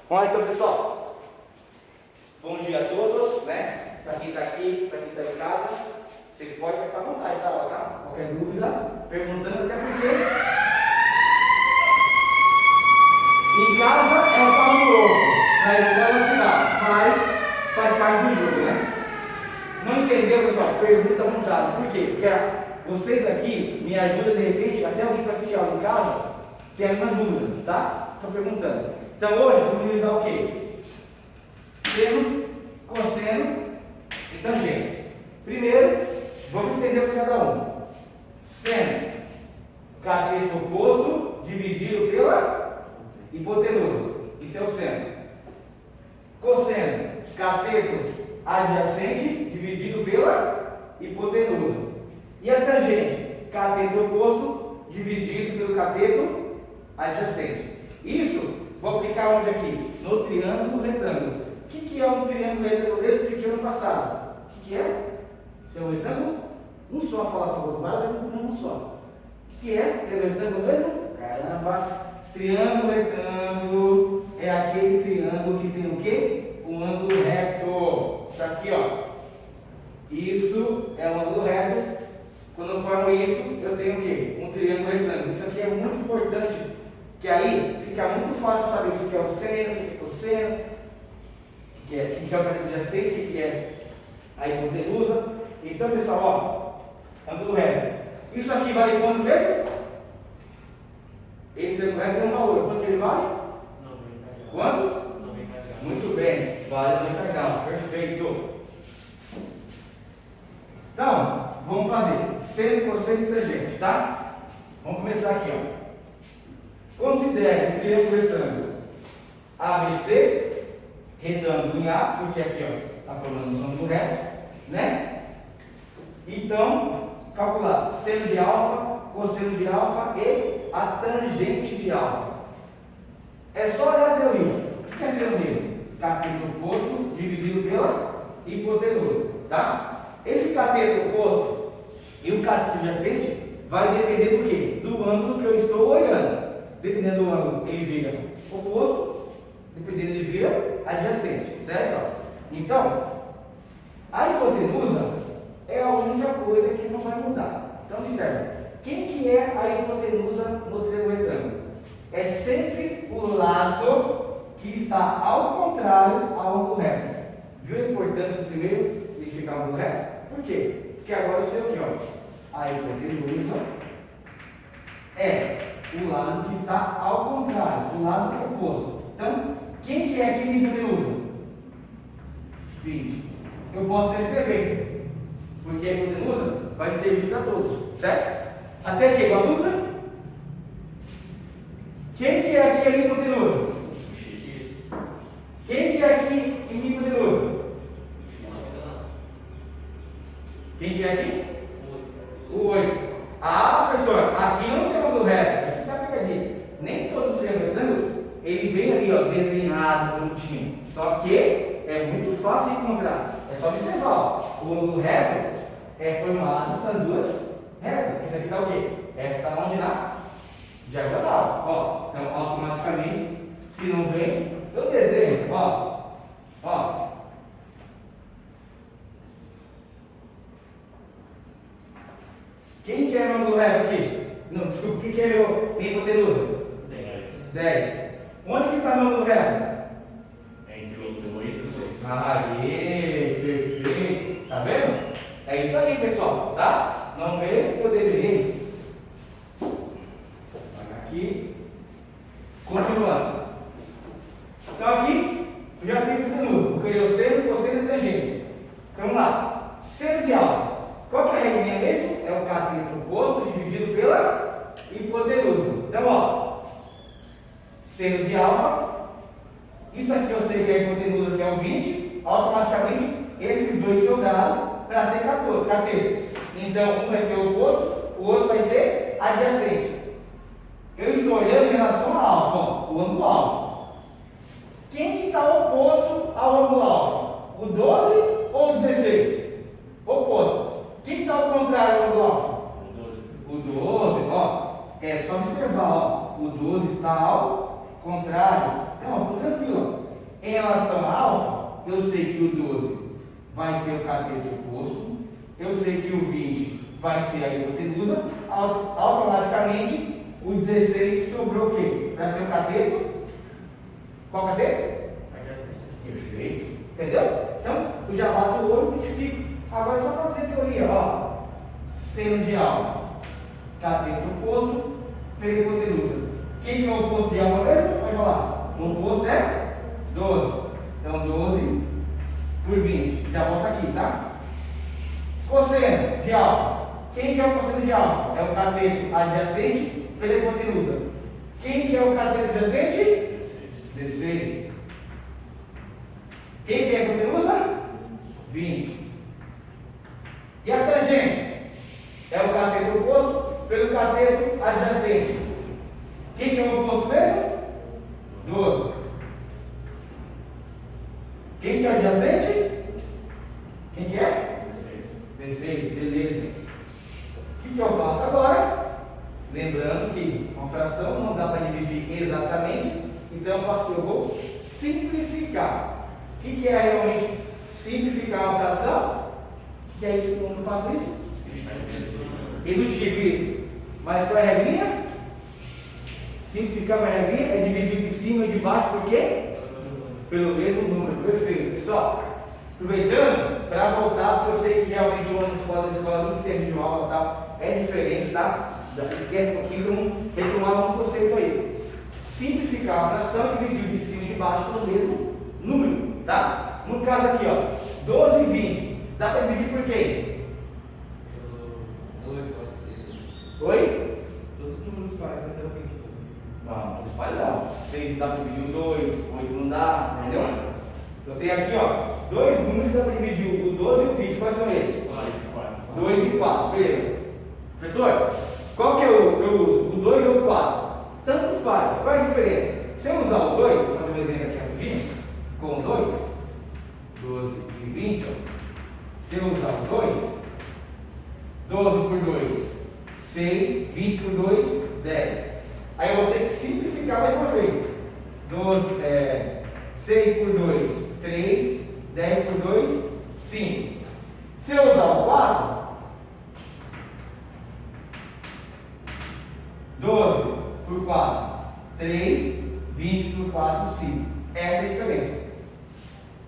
Vamos lá então, pessoal. Bom dia a todos, né? Para quem está aqui, para quem está em casa, vocês podem ficar à vontade, tá? Qualquer dúvida, perguntando, até porque em casa é o carro novo, na escola é o sinal, mas faz parte do jogo, né? Não entendeu, pessoal? Pergunta à vontade. Por quê? Porque vocês aqui me ajudam, de repente, até alguém que vai assistir aula em casa, tem alguma dúvida, tá? Estou perguntando. Então hoje vamos revisar o quê? Seno, cosseno e tangente. Primeiro, vamos entender o que é cada um. Seno, cateto oposto dividido pela hipotenusa. Isso é o seno. Cosseno, cateto adjacente dividido pela hipotenusa. E a tangente, cateto oposto dividido pelo cateto adjacente. Isso vou aplicar onde aqui? No triângulo retângulo. O que é um triângulo retângulo? Eu expliquei ano passado. O que é? Se é um retângulo? Um só, falar para o outro, um só. O que é? Tem um retângulo mesmo? Caramba! Triângulo retângulo é aquele triângulo que tem o quê? Um ângulo reto. Isso aqui, ó. Isso é um ângulo reto. Quando eu formo isso, eu tenho o quê? Um triângulo retângulo. Isso aqui é muito importante, que aí fica muito fácil saber o que é o seno, o que é o cosseno, o que é o cateto adjacente, o que é a hipotenusa. Então, pessoal, ó, ângulo reto. Isso aqui vale quanto mesmo? Esse ângulo reto tem um valor. Quanto ele vale? 90 graus. Quanto? 90 graus. Muito bem, vale 90 graus. Perfeito. Então, vamos fazer seno, cosseno e tangente, tá? Vamos começar aqui, ó. Considere o triângulo retângulo ABC, retângulo em A, porque aqui, ó, está formando um ângulo reto, né? Então, calcular seno de alfa, cosseno de alfa e a tangente de alfa. É só olhar a teoria. O que é seno dele? Cateto oposto dividido pela hipotenusa, tá? Esse cateto oposto e o cateto adjacente vai depender do quê? Do ângulo que eu estou olhando. Dependendo do ângulo, ele vira oposto, dependendo, ele vira adjacente, certo? Então, a hipotenusa é a única coisa que não vai mudar. Então, observe, quem que é a hipotenusa no triângulo retângulo? É sempre o lado que está ao contrário ao ângulo reto. Viu a importância do primeiro identificar o ângulo reto? Por quê? Porque agora eu sei o que, ó. A hipotenusa é o lado que está ao contrário, o lado oposto. Então, quem que é aqui na hipotenusa? 20. Eu posso descrever, porque a hipotenusa vai servir para todos, certo? Até aqui, uma dúvida? Quem que é aqui a hipotenusa? Quem que é aqui em hipotenusa? Quem que é aqui? O 8. Ah, professor, aqui não tem ângulo reto, aqui está pegadinho. Nem todo triângulo retângulo, ele vem ali, ó, desenhado, bonitinho. Só que é muito fácil de encontrar. É só observar, ó. O ângulo reto é formado das duas retas. Esse aqui está o quê? Essa está onde? Na diagonal. Ó, então automaticamente, se não vem, eu desenho, ó. Quem que é o ângulo reto aqui? Não, desculpa, quem que é minha hipotenusa? 10. Onde que está o ângulo reto? Entre o 8 e o 6. Aê, perfeito. Tá vendo? É isso aí, pessoal, tá? Não vê? Eu desenhei. Aqui. Continuando. Então aqui, eu já tenho hipotenusa. Eu queria o seno, cosseno e tangente. Então vamos lá. Seno de alfa. Qual que é a regrinha mesmo? É o cateto oposto dividido pela hipotenusa. Então, ó, seno de alfa, isso aqui eu sei que é a hipotenusa, que é o 20, automaticamente esses dois jogaram para ser catetos. Então, um vai ser o oposto, o outro vai ser adjacente. Eu estou olhando em relação a alfa, ó, o ângulo alfa. Quem que está oposto ao ângulo alfa? O 12 ou o 16? Oposto. Quem está ao contrário ao ângulo alfa? O 12, ó. É só observar, ó. O 12 está ao contrário. Então, ó, tranquilo. Em relação a alfa, eu sei que o 12 vai ser o cateto oposto, eu sei que o 20 vai ser a hipotenusa, automaticamente o 16 sobrou o quê? Vai ser o cateto? Qual cateto? Perfeito. Entendeu? Então, eu já bato o olho e identifico. Agora é só fazer teoria, ó. Seno de alfa, cateto oposto pela hipotenusa. Quem que é o oposto de alfa mesmo? Pode falar. O oposto é 12. Então, 12 por 20. Já volta aqui, tá? Cosseno de alfa. Quem que é o cosseno de alfa? É o cateto adjacente pela hipotenusa. Quem que é o cateto adjacente? 16. Quem que é a hipotenusa? 20. E a tangente? É o cateto oposto pelo cateto adjacente. Quem que é o oposto mesmo? 12. Quem que é o adjacente? Quem que é? 16. Beleza. O que eu faço agora? Lembrando que uma fração não dá para dividir exatamente, então eu faço o que? Eu vou simplificar. O que é realmente simplificar uma fração? O que é isso? Como eu faço isso? Redutivo isso. Mas qual é a regrinha? Simplificar uma regrinha é dividir de cima e de baixo, por quê? Pelo mesmo número. Perfeito. Pessoal, aproveitando, para voltar, porque eu sei que realmente o ano fora da escola não tem vídeo aula, tá? É diferente, tá? Esquece um pouquinho, vamos retomar um conceito aí. Simplificar uma fração e dividir de cima e de baixo pelo mesmo número, tá? No caso aqui, ó, 12 e 20, dá para dividir por quê? Oi? Todos os números pares até o 20. Não, os pares não. 6 dá para dividir os 2, 8 não dá, entendeu? Eu tenho aqui, ó, dois números que dá para dividir, o 12 e o 20, quais são eles? 2 e 4, beleza. Professor, qual que eu uso? O 2 ou o 4? Tanto faz. Qual é a diferença? Se eu usar o 2, vou fazer um exemplo aqui rapidinho, com o 2, 12 e 20, ó. Se eu usar o 2, 12 por 2, 6, 20 por 2, 10. Aí eu vou ter que simplificar mais uma vez. 6 por 2, 3, 10 por 2, 5. Se eu usar o 4, 12 por 4, 3, 20 por 4, 5. Essa é a diferença.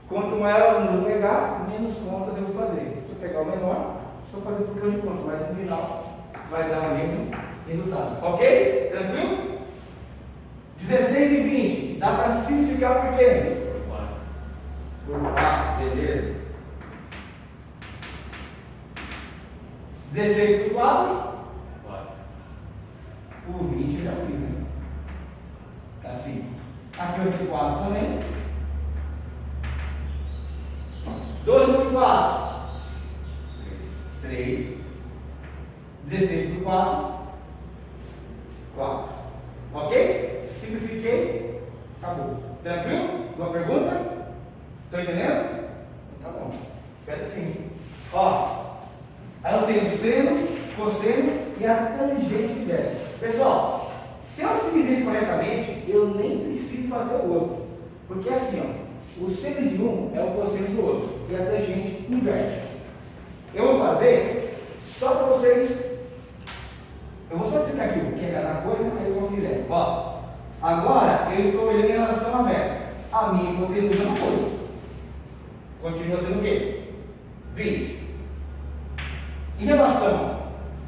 Quanto maior o número pegar, menos contas eu vou fazer. Se eu pegar o menor, só fazer por grande conta, mas no final vai dar o mesmo resultado. Ok? Tranquilo? 16 e 20. Dá para simplificar por quê? Por 4, beleza. 16 por 4? O 20 eu já fiz, né? Tá assim. Aqui vai ser 4 também. 12 por 4? 3. 16 por 4? 4. Ok? Simplifiquei. Acabou. Tranquilo? Alguma pergunta? Estão entendendo? Tá bom. Espera assim. Ó. Aí eu tenho seno, cosseno e a tangente dela. Pessoal, se eu fiz isso corretamente, eu nem preciso fazer o outro. Porque assim, ó, o seno de um é o cosseno do outro. E a tangente inverte. Eu vou fazer só para vocês. Eu vou só explicar aqui o que é cada coisa, aí eu vou quiser. Ó, agora eu estou olhando em relação à meta. A minha hipotenusa não foi. Continua sendo o quê? 20. Em relação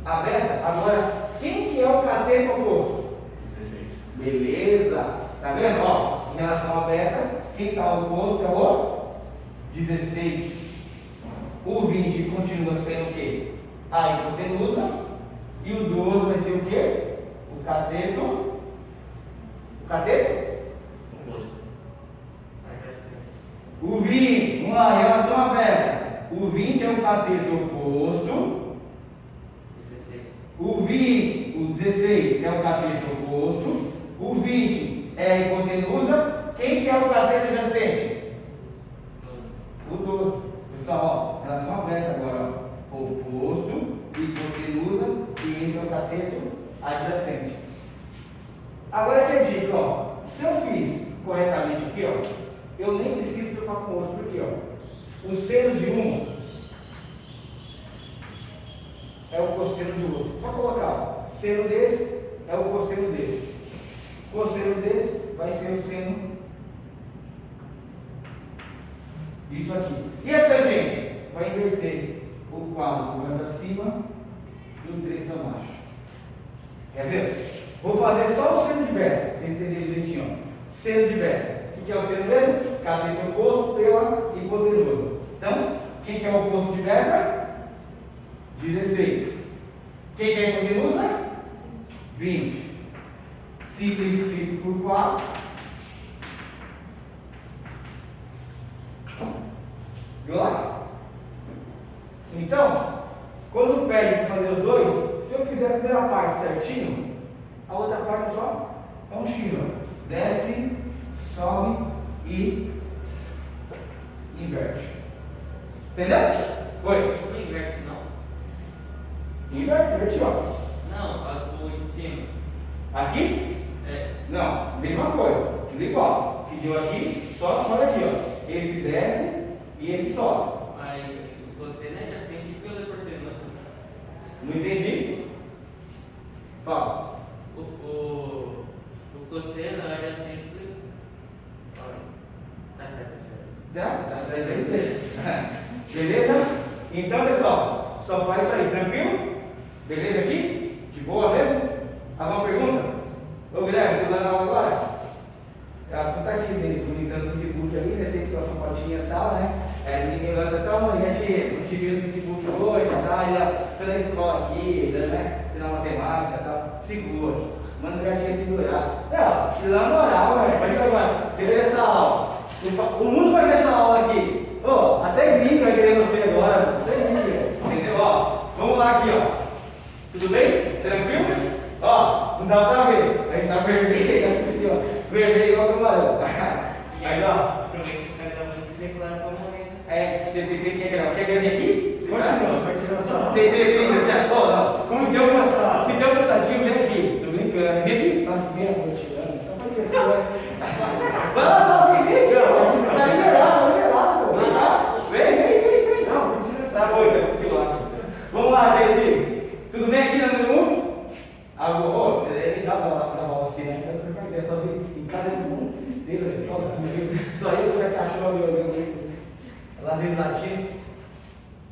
à beta, agora, quem que é o cateto oposto? 16. Beleza. Tá vendo? Ó, em relação à beta, quem está oposto é o 16. O 20 continua sendo o quê? A hipotenusa. E o 12 vai ser o quê? O cateto. O cateto? O 20. Vamos lá, em relação à beta. O 20 é o cateto oposto. O 20, o 16 é o cateto oposto. O 20 é a hipotenusa. Quem que é o cateto adjacente? O 12. Pessoal, ó, em relação à beta agora, ó, oposto, hipotenusa, e esse é o cateto adjacente. Agora que a dica, ó, se eu fiz corretamente aqui, ó, eu nem preciso preocupar com o outro, porque ó, o seno de um é o cosseno do outro. Só colocar, ó, seno desse é o cosseno desse. Cosseno desse vai ser o seno isso aqui. E a tangente? Vai inverter o 4 vai para cima e o 3 para baixo. Quer ver? Vou fazer só o seno de beta, para vocês entenderem direitinho. Seno de beta. O que é o seno mesmo? Cateto oposto pela hipotenusa. Então, quem que é o oposto de beta? 16. Quem que é a hipotenusa? 20. Simplifico por 4. Viu lá? Então, quando pede para fazer os dois, se eu fizer a primeira parte certinho, a outra parte só é um X. Ó. Desce, sobe e inverte. Entendeu? Oi? Não inverte, não? Inverte, ó. Não, a do de cima. Aqui? É. Não, mesma coisa, tudo igual. Que deu aqui, só sobe aqui, ó. Esse desce e esse sobe. Mas você não é adjacente pela hipotenusa. Não entendi? Fala. O cosseno é adjacente pelo. Tá certo, Tá certo. Beleza? Então, pessoal, só faz isso aí, tranquilo? Beleza aqui? De boa mesmo? Alguma pergunta? Ô Guilherme, você vai na aula agora? As contatinhas dele, comentando no Facebook ali, né? Tem que passar uma fotinha e tal, né? Ninguém manda, então, a gente não te viu no Facebook hoje e tal, ainda pela escola aqui, né? Pela matemática e tal. Segura. Manda os gatinhos segurar. Não, lá na moral, velho. Pode ir agora. Quer ver essa aula? O mundo vai ver essa aula aqui. Ô, até gringo vai querer você agora. Até gringo, entendeu? Ó, vamos lá aqui, ó. Tudo bem? Tranquilo? Ó, não dá pra ver. Aí tá vermelho, assim, ó. Vermelho igual camarão. Aí, ó. Aproveita que o cara da mãe se declara como momento. Você quer vir aqui? Continua só. Tem, ó, não. Como que eu passar? Se tem um contatinho, vem aqui. Tô brincando. Vem aqui. Nossa, vem a noite, então pode vir aqui, vai lá, vem aqui, ó. Tá liberado, pô. Vem lá. Vem. Não, continua Tá bom, então, vamos lá. Vamos lá, gente. Tudo bem aqui no número 1? Ô, é legal pra aula assim, né? Eu tô com a ideia sozinho. Em casa é muito tristeza, velho, sozinho. Só eu com a cachorra me olhando. Ela às vezes latindo.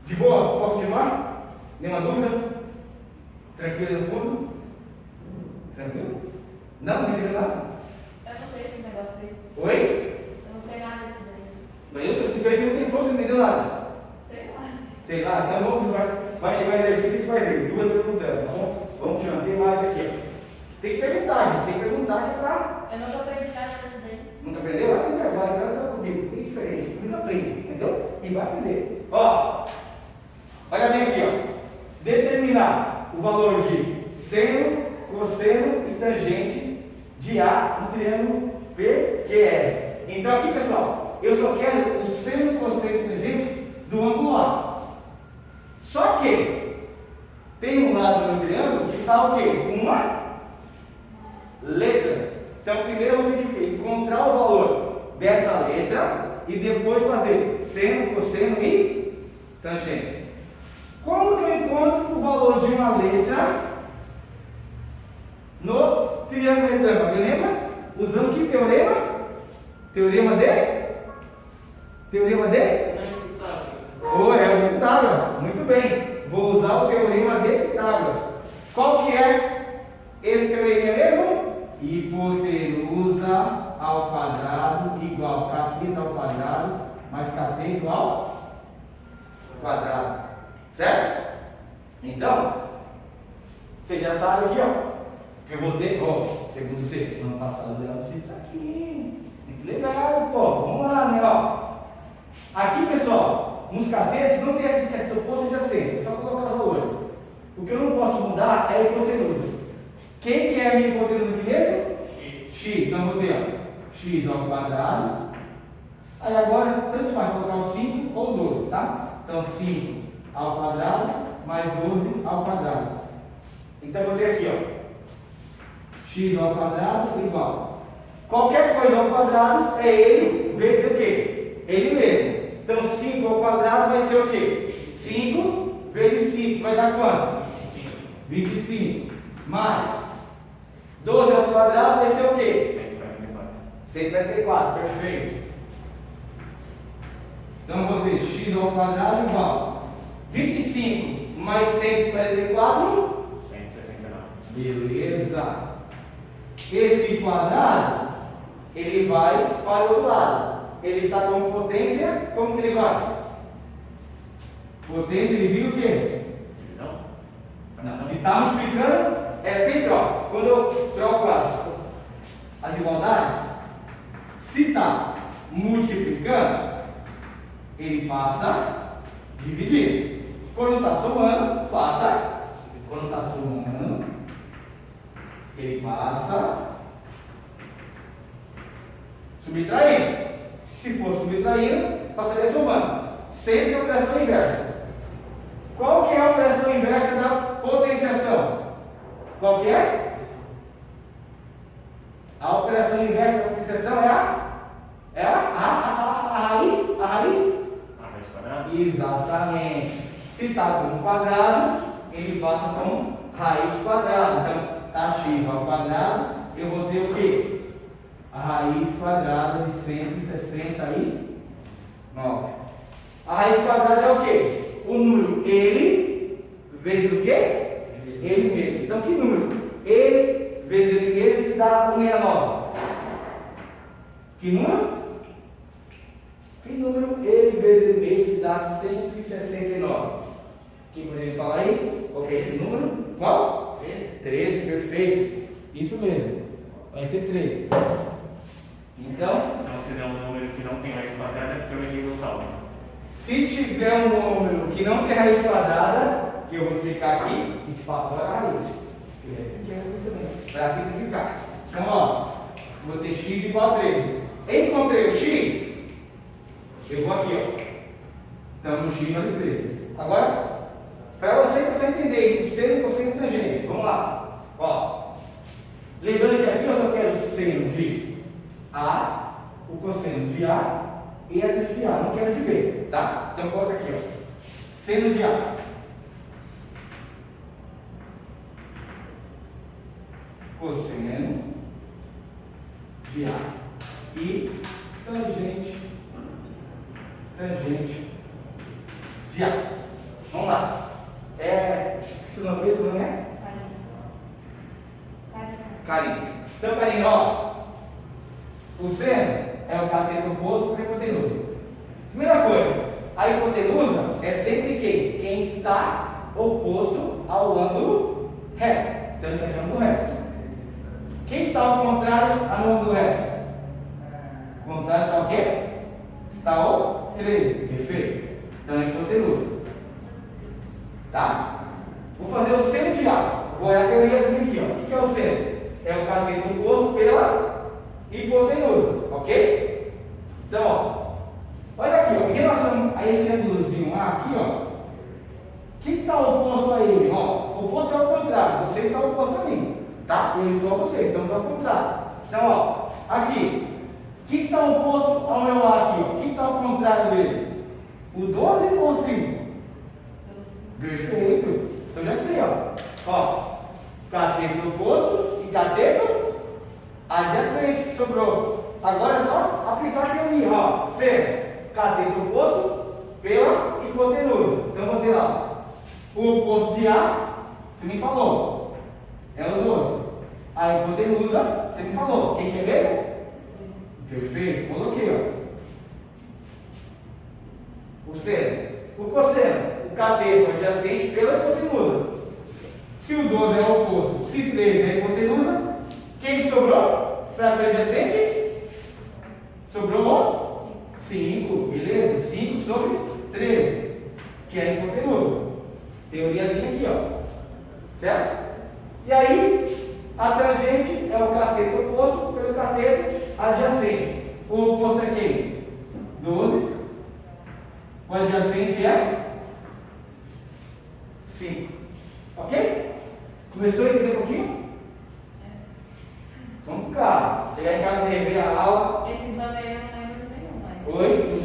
De boa? Pode continuar? Nenhuma dúvida? Tranquilo no fundo? Tranquilo? Não entendeu nada? Eu não sei esse negócio aí. Oi? Eu não sei nada disso daí. Mas eu tô explicando que não tem como, você não entendeu nada. Sei lá. Sei lá, então vai chegar exercício e a gente vai ver. Duas perguntando, tá bom? Vamos continuar, tem mais aqui, ó. Tem que perguntar, gente. Tem que perguntar que é pra. Eu nunca aprendi nada disso daí. Nunca aprendeu? Vai aprender agora tá comigo. Bem diferente. Comigo aprende, entendeu? E vai aprender. Ó, olha bem aqui, ó. Determinar o valor de seno, cosseno e tangente de A no triângulo PQR. Então aqui, pessoal, eu só quero o seno, cosseno e tangente do ângulo A. Só que tem um lado do triângulo que está o quê? Com uma letra. Então primeiro eu vou ter que encontrar o valor dessa letra e depois fazer seno, cosseno e tangente. Como que eu encontro o valor de uma letra no triângulo retângulo? Lembra? Usando que teorema? Teorema de? Não é imputável. É o de Pitágoras. Muito bem. Vou usar o teorema de Pitágoras. Qual que é esse teorema mesmo? Hipotenusa ao quadrado igual cateto ao quadrado mais cateto ao quadrado. Certo? Então, você já sabe aqui, ó. Que eu vou ter, segundo você, ano passado eu disse isso aqui. Legal, pô. Vamos lá, né, ó. Aqui, pessoal, nos catetos não tem essa de cateto oposto e adjacente, é só colocar os valores. O que eu não posso mudar é a hipotenusa. Quem que é a minha hipotenusa aqui mesmo? X. Então eu vou ter, ó, x ao quadrado. Aí agora, tanto faz colocar o 5 ou 12, tá? Então 5 ao quadrado mais 12 ao quadrado. Então eu vou ter aqui, ó, x ao quadrado igual Qualquer coisa ao quadrado é ele vezes o quê? Ele mesmo. Então 5 ao quadrado vai ser o quê? 5 vezes 5 vai dar quanto? 25. Mais 12 ao quadrado vai ser o quê? 144, perfeito. Então eu vou ter x ao quadrado igual 25 mais 144. 169. Beleza. Esse quadrado, ele vai para o outro lado. Ele está com potência, como que ele vai? Potência, ele vira o quê? Divisão? Se está multiplicando, é sempre, ó, quando eu troco as igualdades, se está multiplicando, ele passa a dividir. Quando está somando, passa. Quando está somando, ele passa subtraindo. Se for subtraindo, passaria somando. Sempre a operação inversa. Qual que é a operação inversa da potenciação? Qual que é? A operação inversa da potenciação é a raiz? A raiz? A raiz quadrada? Exatamente. Se está com quadrado, ele passa com raiz quadrada. Então, está x ao quadrado, eu vou ter o quê? A raiz quadrada de 169. A raiz quadrada é o quê? O número ele vezes o quê? Ele mesmo. Então, que número? Ele vezes ele mesmo que dá 169. Que número? Que número ele vezes ele mesmo que dá 169? Quem poderia falar aí? Qual que é esse número? Qual? 13, perfeito. Isso mesmo. Vai ser 13. Então, Então, se der um número que não tem raiz quadrada, é porque eu errei o cálculo. se tiver um número que não tem raiz quadrada, que eu vou explicar aqui, a gente fala para a raiz. Para simplificar. Então, ó, vou ter x igual a 13. Encontrei o x, eu vou aqui, ó. Então, no x vale 13. Agora, para você entender, seno, cosseno e tangente. Vamos lá. Ó. Lembrando que aqui eu só quero o seno de A, o cosseno de A e a tangente de A. Não quero de B, tá? Então coloca aqui, ó. Seno de A. Cosseno de A. E tangente de A. Vamos lá. Isso não é mesmo, não é? Carinho. Então, carinho, ó. O seno é o cateto oposto para a hipotenusa. Primeira coisa, a hipotenusa é sempre quem? Quem está oposto ao ângulo reto. Então, isso é ângulo reto. Quem está ao contrário ao ângulo reto? O contrário está o quê? Está o 13. Perfeito. Então, é hipotenusa. Tá? Vou fazer o seno de A. Vou olhar a teoriazinha aqui, ó. O que é o seno? É o cateto oposto pela hipotenusa, ok? Então, ó, olha aqui, ó, em relação a esse ângulozinho A aqui, ó, o que está oposto a ele? Ó, o oposto é ao contrário, você está oposto a mim, tá? Eu estou a você, estamos ao contrário. Então, ó, aqui, o que está oposto ao meu A aqui, ó? O que está ao contrário dele? O 12 ou o 5? Perfeito. Então já sei, ó, cateto oposto e cateto adjacente que sobrou. Agora é só aplicar a teoria, ó. Ser cateto oposto pela hipotenusa. Então vou ter lá o oposto de A, você me falou, é o 12. A hipotenusa, você me falou, quem quer ver? Perfeito, coloquei, ó. O seno, o cosseno, o cateto adjacente pela hipotenusa. Se o 12 é o oposto, se 13 é a hipotenusa, quem sobrou para ser adjacente? Sobrou o 5, beleza? 5 sobre 13, que é a hipotenusa. Teoriazinha aqui, ó. Certo? E aí, a tangente é o cateto oposto pelo cateto adjacente. O oposto é quem? 12. O adjacente é 5. Ok? Começou a entender um pouquinho? Vamos cá. Chegar em casa e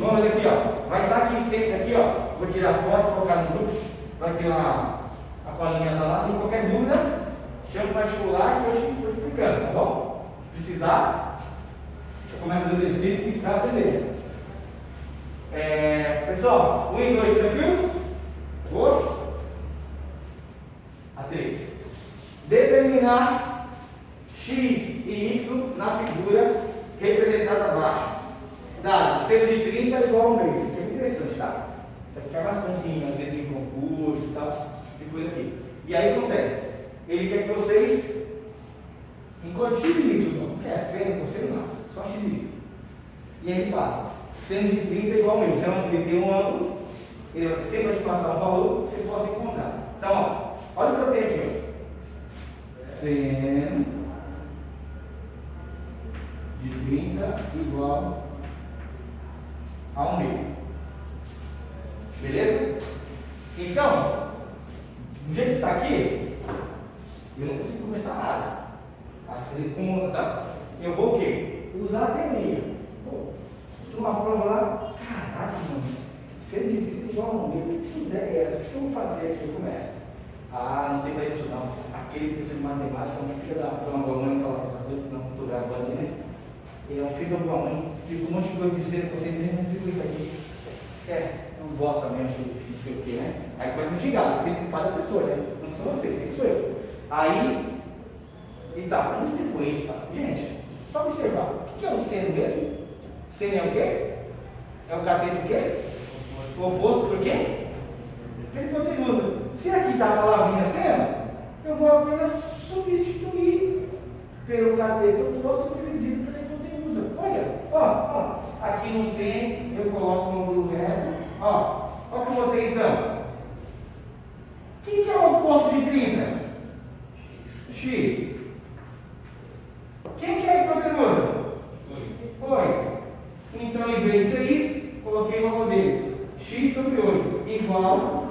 vamos olha aqui, ó. Vai estar aqui sempre aqui, ó. Vou tirar foto, colocar no grupo. Vai ter a colinha lá. Tem qualquer dúvida, chama o particular que hoje estou explicando, tá bom? Se precisar, eu começo o exercício e ensinar a aprender. Pessoal, 1 e 2, tranquilo? Vou. A 3. Determinar x e y na figura representada abaixo. Dado seno de 30 igual ao meio. Isso aqui é muito interessante, tá? Isso aqui cai bastante, às vezes, em concurso e tal, tipo de coisa aqui. E aí acontece, ele quer que vocês encontrem x e y, não quer seno, cosseno, não, só x e y. E aí ele passa, seno de 30 igual ao meio. Então ele tem um ângulo, ele sempre vai te passar um valor que você possa encontrar. Então, ó, olha o que eu tenho aqui, ó. Seno de 30 igual ao meio. Beleza? Então, do jeito que está aqui, eu não consigo começar nada. Fazer conta, tá? Eu vou o quê? Usar a teoria. Pô, uma prova lá, caraca, mano, sendo de igual ao meio, que ideia é essa? O que eu vou fazer aqui? Eu começo. Ah, não sei para isso não. Aquele professor de matemática, uma filha da tua mãe, fala, não estou gravando, né? Ele é um filho da tua mãe, fica um monte de coisa dizendo que você não fica isso aqui. Não gosta mesmo, não sei o que, né? Aí começa a me xingar, sempre para a pessoa, né? Não sou você, sempre sou eu. Aí, e tá, vamos depois, tá? Gente, só observar, o que é o seno mesmo? Seno é o quê? É o cateto do quê? O oposto por quê? Porque ele usa. Se aqui está a palavrinha seno, eu vou apenas substituir pelo cateto oposto dividido pela hipotenusa. Olha, ó, aqui não tem, eu coloco no ângulo reto, ó o que eu botei então. O que é o oposto de 30? X. Quem que é a hipotenusa? 8. Então, em vez de ser isso, coloquei o valor dele. X sobre 8 igual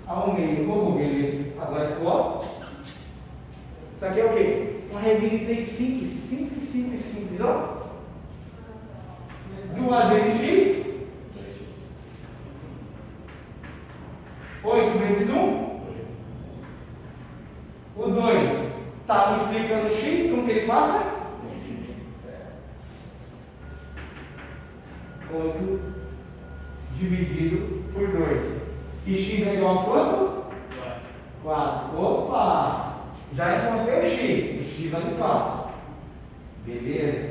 ao meio. Beleza. Agora ficou, ó. Isso aqui é o quê? Uma regra de 3 simples, ó. 2 vezes x. 8 vezes 1. O 2 está multiplicando x, como que ele passa? 8 dividido por 2. E x é igual a quanto? 4. Opa! Já encontrei o x. O x vale 4. Beleza?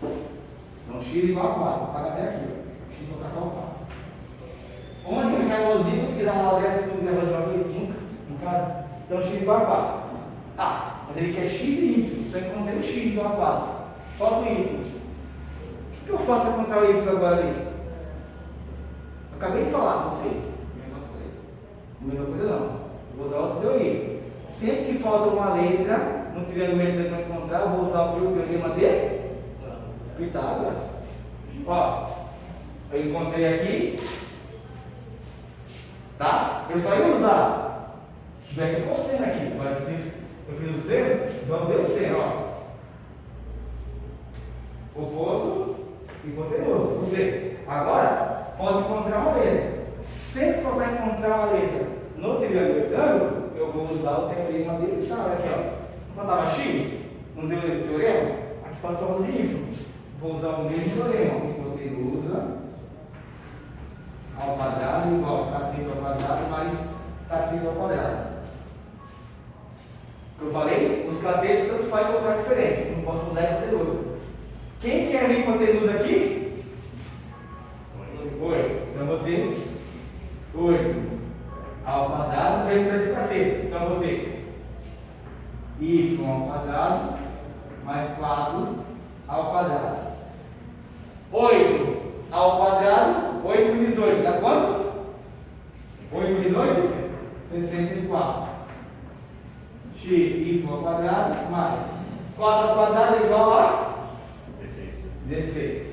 Então x igual a 4. Paga até aqui. Ó. X vou caçar o 4. Onde que cai o ozinho? Se quiser uma dessa, tu leva de uma vez? Nunca. No caso. Então x igual a 4. Ah, mas ele quer x e y. Só encontrei o x igual a 4. Falta o y. O que eu faço para encontrar o y agora ali? Eu acabei de falar com vocês. Mesma coisa não. Eu vou usar outra teoria. Sempre que falta uma letra no triângulo para encontrar, eu vou usar o teorema de Pitágoras. Ó, eu encontrei aqui. Tá? Eu só ia usar. Se tivesse o cosseno aqui, agora eu fiz o seno, então eu usei o seno, ó. Oposto e hipotenusa. Vamos ver. Agora, pode encontrar uma letra. Sempre que eu vou encontrar uma letra no triângulo retângulo, eu vou usar o teorema dele. Tá, olha aqui, ó. Quando estava x, não deu o teorema? Aqui falta só o de y. Vou usar o mesmo teorema. Hipotenusa ao quadrado igual a cateto ao quadrado mais cateto ao quadrado. O que eu falei? Os catetos tanto faz colocar diferente. Não posso mudar a hipotenusa. Quem que é a hipotenusa aqui? 8. Então eu vou ter 8 ao quadrado vezes o cateto. Então eu vou ter y ao quadrado mais 4 ao quadrado. 8 ao quadrado, 8 vezes 8, dá quanto? 8 vezes 8? 64. X, y ao quadrado, mais 4 ao quadrado é igual a? 16.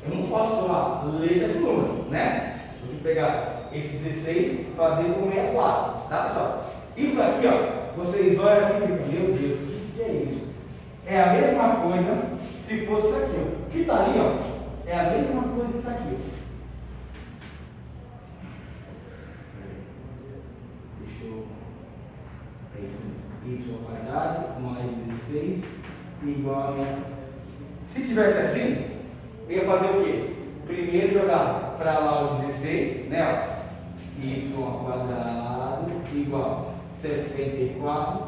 Eu não posso somar letra de número, né? Vou ter que pegar esse 16 e fazer com 64, tá pessoal? Isso aqui, ó, vocês olham aqui e ficam, meu Deus, o que é isso? é a mesma coisa se fosse isso aqui, ó. O que está ali, ó, é a mesma coisa que está aqui, ó. Deixa eu... É isso mesmo. Y ao quadrado mais 16 igual a minha... Se tivesse assim, eu ia fazer o quê? Primeiro jogar para lá o 16, né? Ó. Y ao quadrado igual a 64.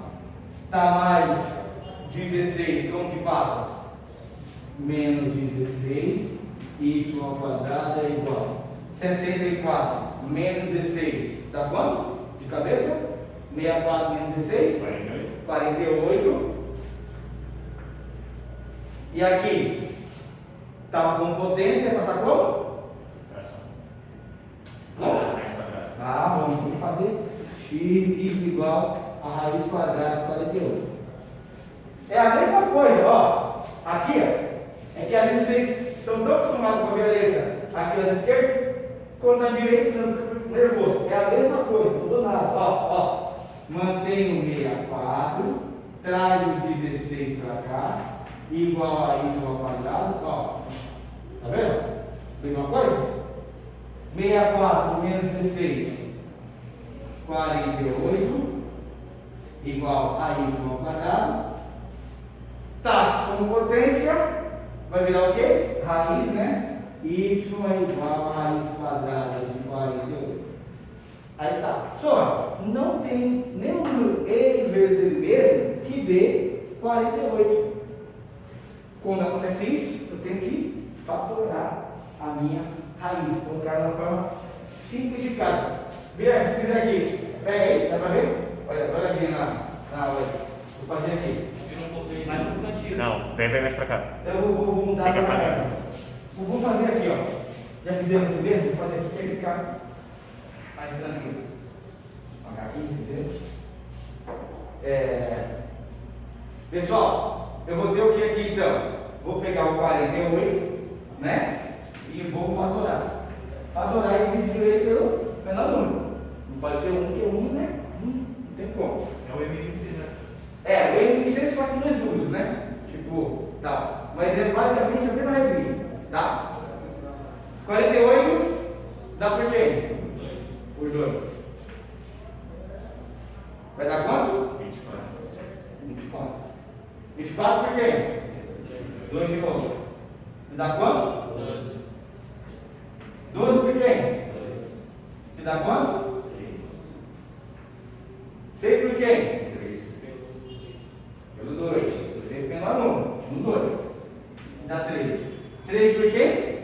Tá mais 16, como que passa? Menos 16. Y ao quadrado é igual a 64 menos 16. Dá quanto? De cabeça? 64 menos 16? 48. 48. E aqui? Estava com potência, passar como? Fração. Como? Raiz quadrada. Ah, vamos ter que fazer x igual a raiz quadrada de 48. É a mesma coisa, ó. Aqui, ó. É que às vezes vocês estão tão acostumados com a minha letra aqui na esquerda, quando na direita não fica nervoso. É a mesma coisa, não mudou nada. Ó. Mantém o 64, traz o 16 para cá, igual a y ao quadrado, ó. Tá vendo? Mesma coisa? 64 menos 16, 48, igual a y ao quadrado. Tá, como potência, vai virar o quê? Raiz, né? Y é igual a raiz quadrada de 48. Aí tá. Só, não tem nenhum número ele vezes ele mesmo que dê 48. Quando acontece isso, eu tenho que fatorar a minha raiz, colocar de uma forma simplificada. Guilherme, se fizer aqui, pega aí, dá pra ver? Olha aqui na aula. Vou fazer aqui. Mais um cantinho. Não, vem mais pra cá. Eu vou mudar Fica pra pra cá. cá. Vou fazer aqui, ó. Já fizemos primeiro, vou fazer aqui para ficar mais tranquilo. Vou apagar aqui, entendeu? Pessoal, eu vou ter o que aqui então? Vou pegar o 48, né? E vou fatorar. Fatorar e dividir ele pelo menor número. Não pode ser 1, porque 1, né? Não tem como. É o MMC, né? O MMC se faz com dois números, né? Tipo, tal. Mas é basicamente a mesma regrinha, tá? 48 dá por quê? Por 2. Vai dar quanto? 24. 24. 24 por quê? 2 de novo. Me dá quanto? 12. 12 por quê? Me dá quanto? 6 por quê? 3. Pelo 2. Se você menor número, no 2. Dá 3. 3 por quê?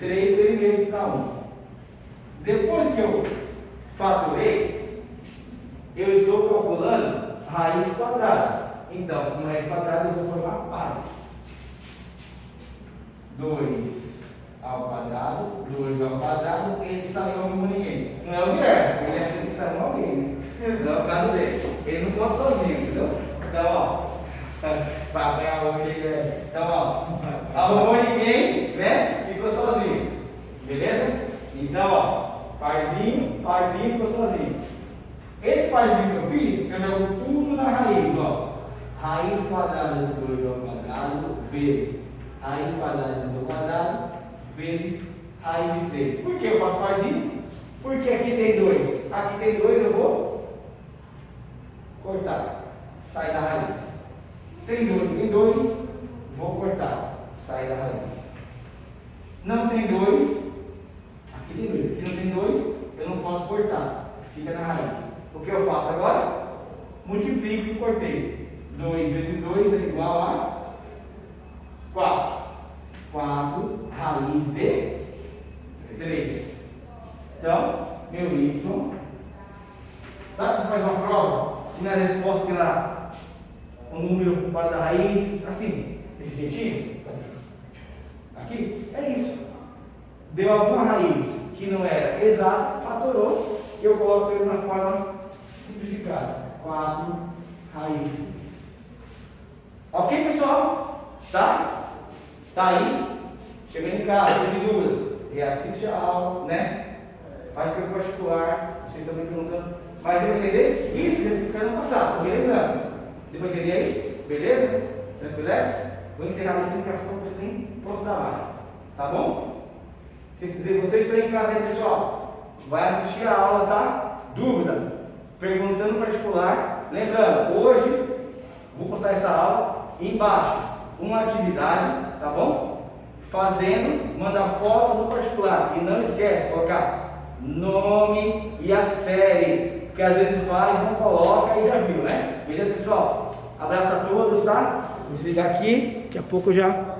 3 por ele mesmo cada um. Depois que eu fatorei, eu estou calculando raiz quadrada. Então, com raiz quadrada eu vou formar pares. 2 ao quadrado, 2 ao quadrado, esse saiu como ninguém. Não é o Guilherme, o Guilherme tem que sair com alguém, né? Não é o caso dele. Ele não conta sozinho, entendeu? Então, ó, para apanhar hoje, Guilherme. Então, ó, arrumou ninguém, né? Ficou sozinho. Beleza? Então, ó, parzinho, ficou sozinho. Esse parzinho que eu fiz, eu jogo tudo na raiz, ó. Raiz quadrada de 2 ao quadrado vezes raiz quadrada de 2 ao quadrado vezes raiz de 3. Por que eu faço parzinho? Porque aqui tem 2. Aqui tem 2, eu vou cortar. Sai da raiz. Tem 2, vou cortar. Sai da raiz. Não tem 2. Aqui tem 2. Aqui não tem 2, eu não posso cortar. Fica na raiz. O que eu faço agora? Multiplico o que eu cortei. 2 vezes 2 é igual a 4. 4 raiz de 3. Então, meu y. Sabe que você faz uma prova e na resposta tem lá um número fora da raiz, assim, desse jeitinho? Aqui? É isso. Deu alguma raiz que não era exata, fatorou, e eu coloco ele na forma simplificada. 4 raiz de 3. Ok, pessoal? Tá? Tá aí? Chegando em casa, teve dúvidas? Reassiste a aula, né? Faz pelo particular, vocês também perguntando. Mas deu para entender? Isso, já fica no passado, tô me lembrando. Deu para entender aí? Beleza? Tranquileza? Vou encerrar isso daqui a pouco, eu nem posso dar mais. Tá bom? Vocês estão em casa aí, pessoal. Vai assistir a aula, tá? Dúvida? Perguntando no particular. Lembrando, hoje vou postar essa aula embaixo. Uma atividade, tá bom? Fazendo, manda foto no particular. E não esquece de colocar nome e a série. Porque às vezes faz, não coloca e já viu, né? Beleza, pessoal? Abraço a todos, tá? Vou desligar aqui, daqui a pouco eu já